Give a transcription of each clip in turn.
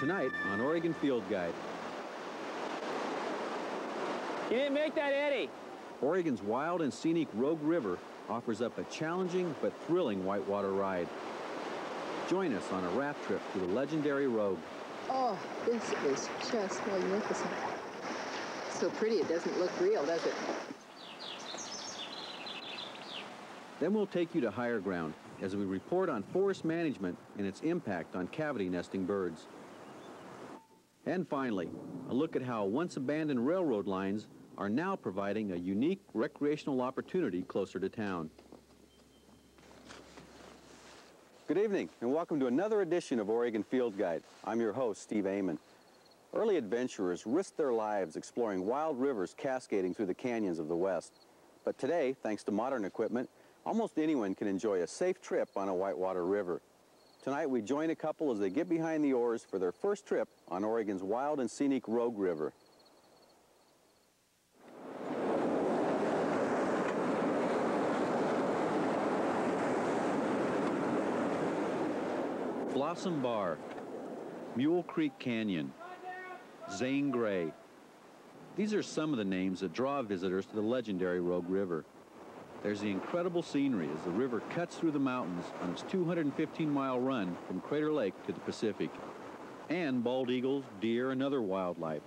Tonight on Oregon Field Guide. You didn't make that eddy. Oregon's wild and scenic Rogue River offers up a challenging but thrilling whitewater ride. Join us on a raft trip through the legendary Rogue. Oh, this is just magnificent. So pretty it doesn't look real, does it? Then we'll take you to higher ground as we report on forest management and its impact on cavity nesting birds. And finally, a look at how once abandoned railroad lines are now providing a unique recreational opportunity closer to town. Good evening and welcome to another edition of Oregon Field Guide. I'm your host, Steve Amon. Early adventurers risked their lives exploring wild rivers cascading through the canyons of the West. But today, thanks to modern equipment, almost anyone can enjoy a safe trip on a whitewater river. Tonight we join a couple as they get behind the oars for their first trip on Oregon's wild and scenic Rogue River. Blossom Bar, Mule Creek Canyon, Zane Gray. These are some of the names that draw visitors to the legendary Rogue River. There's the incredible scenery as the river cuts through the mountains on its 215-mile run from Crater Lake to the Pacific, and bald eagles, deer, and other wildlife.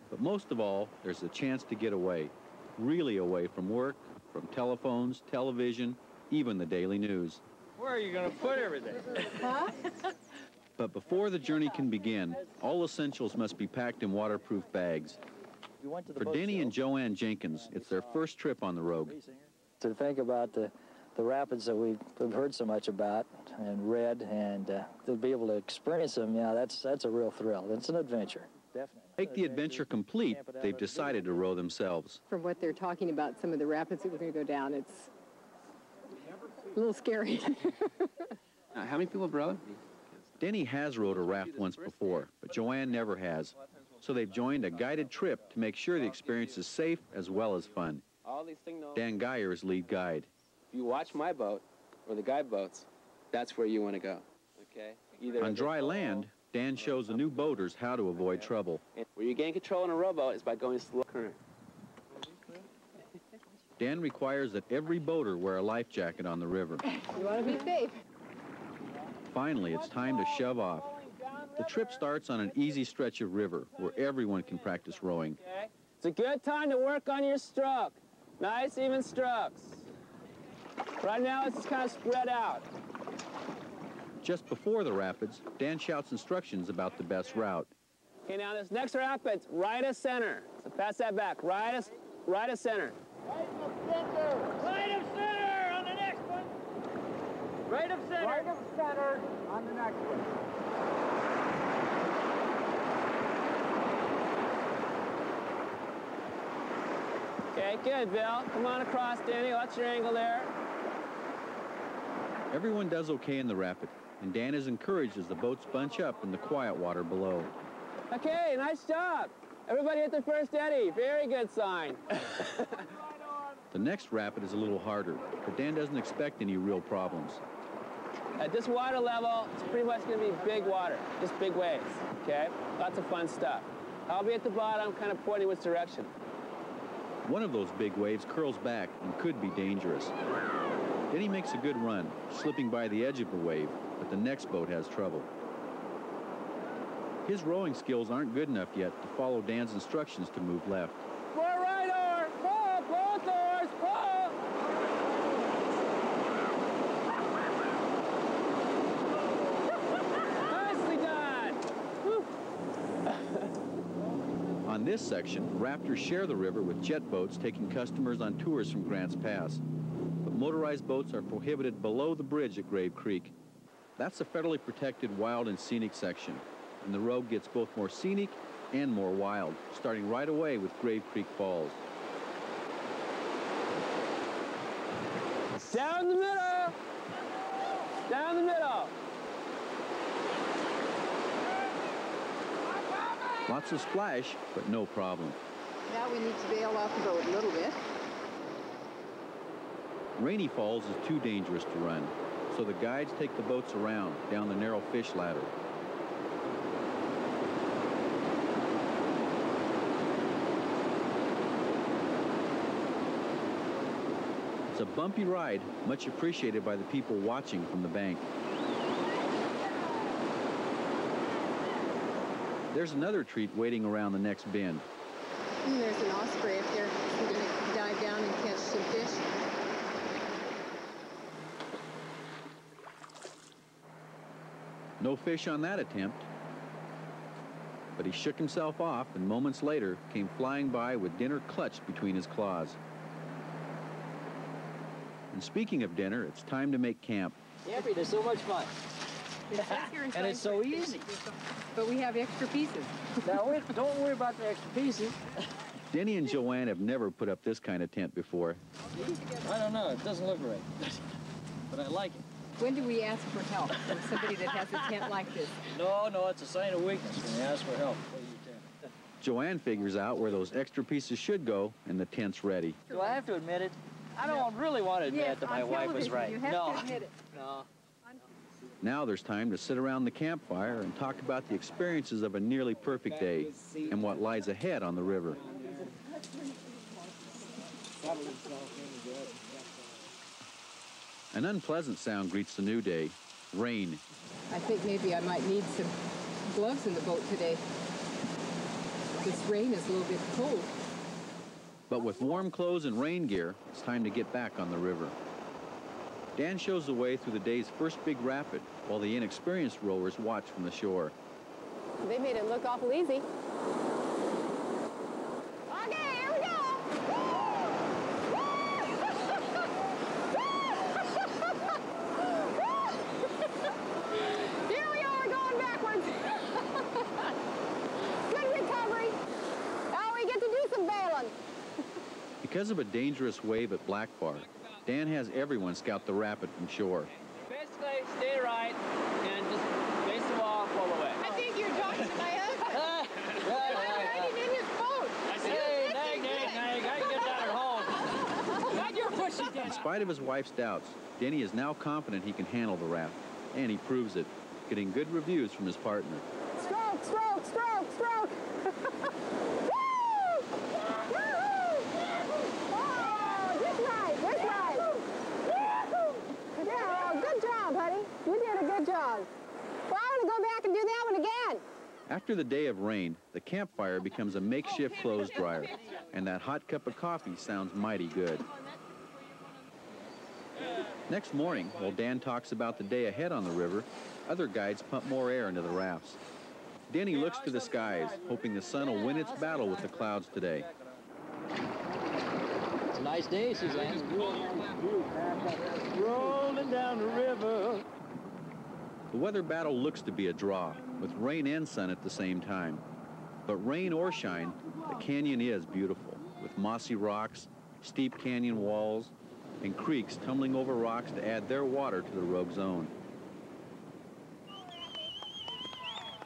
But most of all, there's the chance to get away, really away from work, from telephones, television, even the daily news. Where are you going to put everything? Huh? But before the journey can begin, all essentials must be packed in waterproof bags. For Denny and Joanne Jenkins, it's their first trip on the Rogue. To think about the rapids that we've heard so much about and read, and to be able to experience them, yeah, that's a real thrill. It's an adventure, definitely. To make the adventure complete, they've decided to row themselves. From what they're talking about, some of the rapids that we're going to go down, it's a little scary. How many people have rowed? Denny has rowed a raft once before, but Joanne never has. So they've joined a guided trip to make sure the experience is safe as well as fun. Dan Geyer is lead guide. If you watch my boat, or the guide boats, that's where you want to go, okay? On dry land, Dan shows the new boaters how to avoid trouble. Where you gain control in a rowboat is by going slow current. Dan requires that every boater wear a life jacket on the river. You want to be safe. Finally, it's time to shove off. The trip starts on an easy stretch of river where everyone can practice rowing. Okay? It's a good time to work on your stroke. Nice, even strokes. Right now, it's kind of spread out. Just before the rapids, Dan shouts instructions about the best route. Okay, now this next rapids, right of center. So pass that back, right of center. Right of center on the next one. Right of center. Right of center on the next one. Okay, good, Bill. Come on across, Danny. Watch your angle there. Everyone does okay in the rapid, and Dan is encouraged as the boats bunch up in the quiet water below. Okay, nice job. Everybody hit the first eddy. Very good sign. The next rapid is a little harder, but Dan doesn't expect any real problems. At this water level, it's pretty much going to be big water, just big waves, okay? Lots of fun stuff. I'll be at the bottom, kind of pointing which direction. One of those big waves curls back and could be dangerous. Then he makes a good run, slipping by the edge of the wave, but the next boat has trouble. His rowing skills aren't good enough yet to follow Dan's instructions to move left. For right oar, pull, both oars, pull! Nicely done! Whew. On this section, rafters share the river with jet boats taking customers on tours from Grants Pass. But motorized boats are prohibited below the bridge at Grave Creek. That's a federally protected wild and scenic section, and the Rogue gets both more scenic and more wild, starting right away with Grave Creek Falls. Down the middle! Down the middle! Lots of splash, but no problem. Now we need to bail off the boat a little bit. Rainy Falls is too dangerous to run, so the guides take the boats around down the narrow fish ladder. It's a bumpy ride, much appreciated by the people watching from the bank. There's another treat waiting around the next bend. And there's an osprey up there. We're going to dive down and catch some fish. No fish on that attempt. But he shook himself off and moments later came flying by with dinner clutched between his claws. And speaking of dinner, it's time to make camp. Camping is so much fun. And it's so easy. But we have extra pieces. Now, don't worry about the extra pieces. Denny and Joanne have never put up this kind of tent before. I don't know. It doesn't look right. But I like it. When do we ask for help from somebody that has a tent like this? No, it's a sign of weakness when you ask for help. Joanne figures out where those extra pieces should go, and the tent's ready. Do I have to admit it? I don't really want to admit that my wife was right. You have to admit it. No. Now there's time to sit around the campfire and talk about the experiences of a nearly perfect day and what lies ahead on the river. An unpleasant sound greets the new day, rain. I think maybe I might need some gloves in the boat today. This rain is a little bit cold. But with warm clothes and rain gear, it's time to get back on the river. Dan shows the way through the day's first big rapid, while the inexperienced rowers watch from the shore. They made it look awful easy. Okay, here we go! Here we are going backwards. Good recovery. Now we get to do some bailing. Because of a dangerous wave at Black Bar, Dan has everyone scout the rapid from shore. Basically, stay right and just face the wall, pull away. I think you're talking to my husband. I'm riding in his boat. I said, hey, nag, I can get that at home. God, you're pushing, Dan. In spite of his wife's doubts, Denny is now confident he can handle the raft, and he proves it, getting good reviews from his partner. Stroke, stroke, stroke, stroke. Woo! Oh, just right, just right. Yeah, good job, honey. You did a good job. Well, I'm going to go back and do that one again. After the day of rain, the campfire becomes a makeshift clothes dryer, and that hot cup of coffee sounds mighty good. Next morning, while Dan talks about the day ahead on the river, other guides pump more air into the rafts. Denny looks to the skies, hoping the sun will win its battle with the clouds today. It's a nice day, Suzanne. Rolling down the river. The weather battle looks to be a draw, with rain and sun at the same time. But rain or shine, the canyon is beautiful, with mossy rocks, steep canyon walls, and creeks tumbling over rocks to add their water to the Rogue Zone.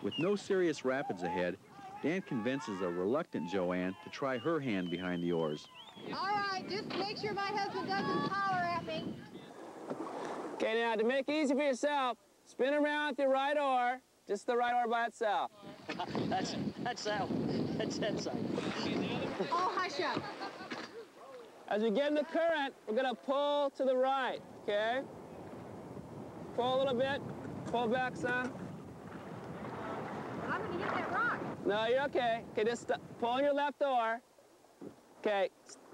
With no serious rapids ahead, Dan convinces a reluctant Joanne to try her hand behind the oars. All right, just make sure my husband doesn't holler at me. Okay, now, to make it easy for yourself, spin around with your right oar, just the right oar by itself. That's that side. Oh, hush up. As we get in the current, we're going to pull to the right, okay? Pull a little bit. Pull back, son. I'm going to hit that rock. No, you're okay. Okay, just pull on your left oar. Okay,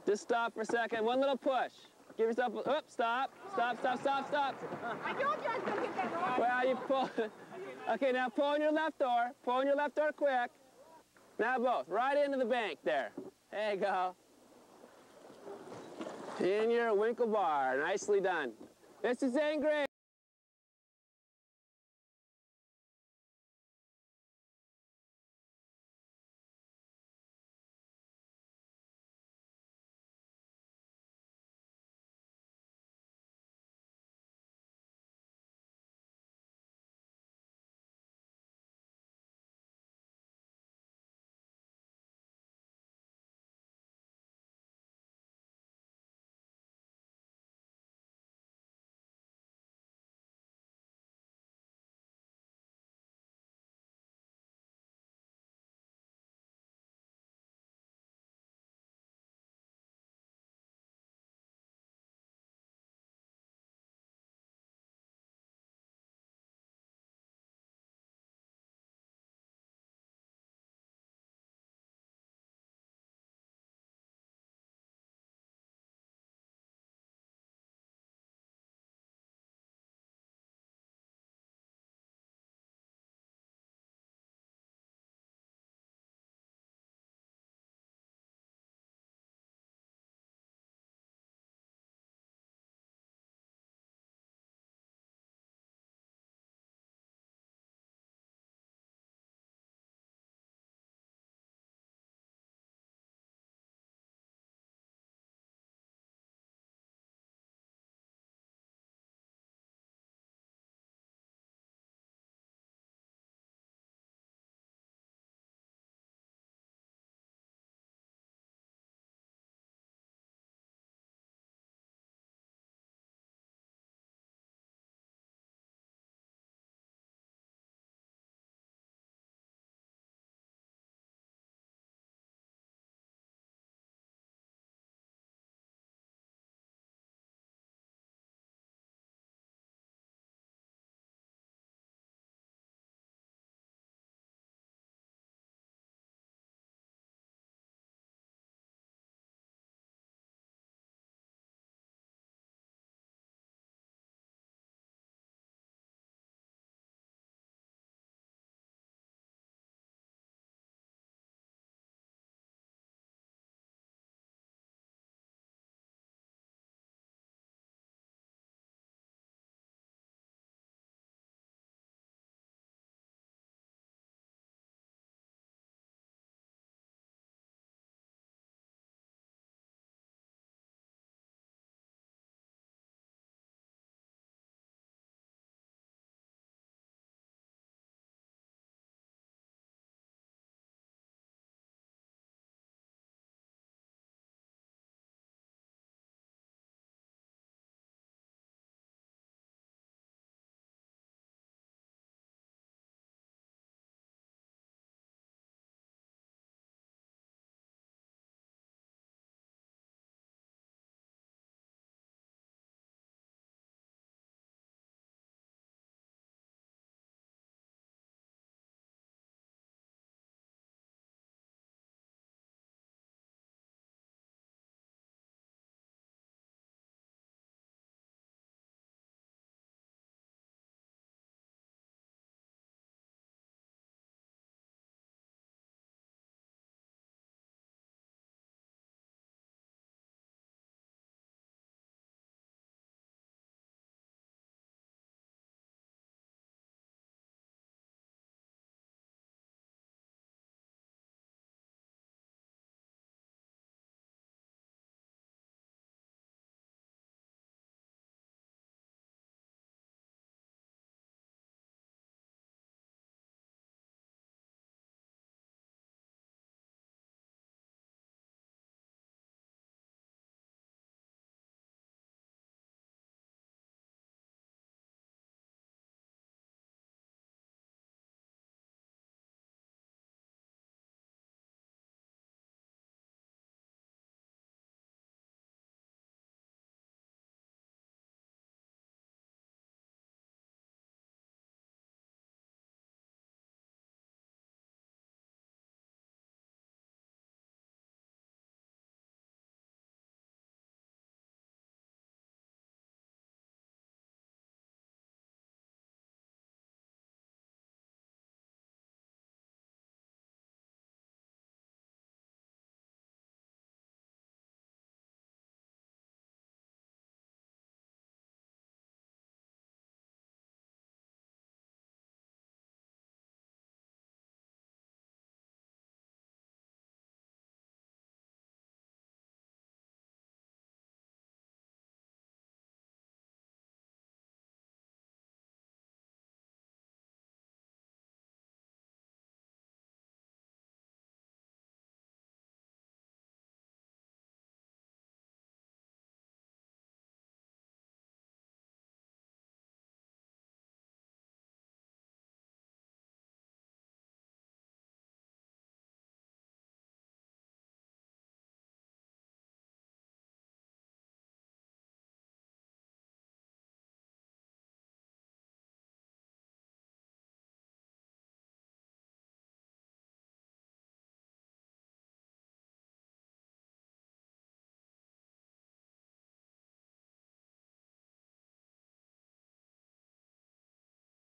just stop for a second. One little push. Give yourself a... Oops, stop. Stop, stop, stop, stop. I told you I was going to hit that rock. Well, you pull... Okay, now pull on your left oar. Pull on your left oar quick. Now both. Right into the bank there. There you go. In your winkle bar. Nicely done. This is Zane Gray.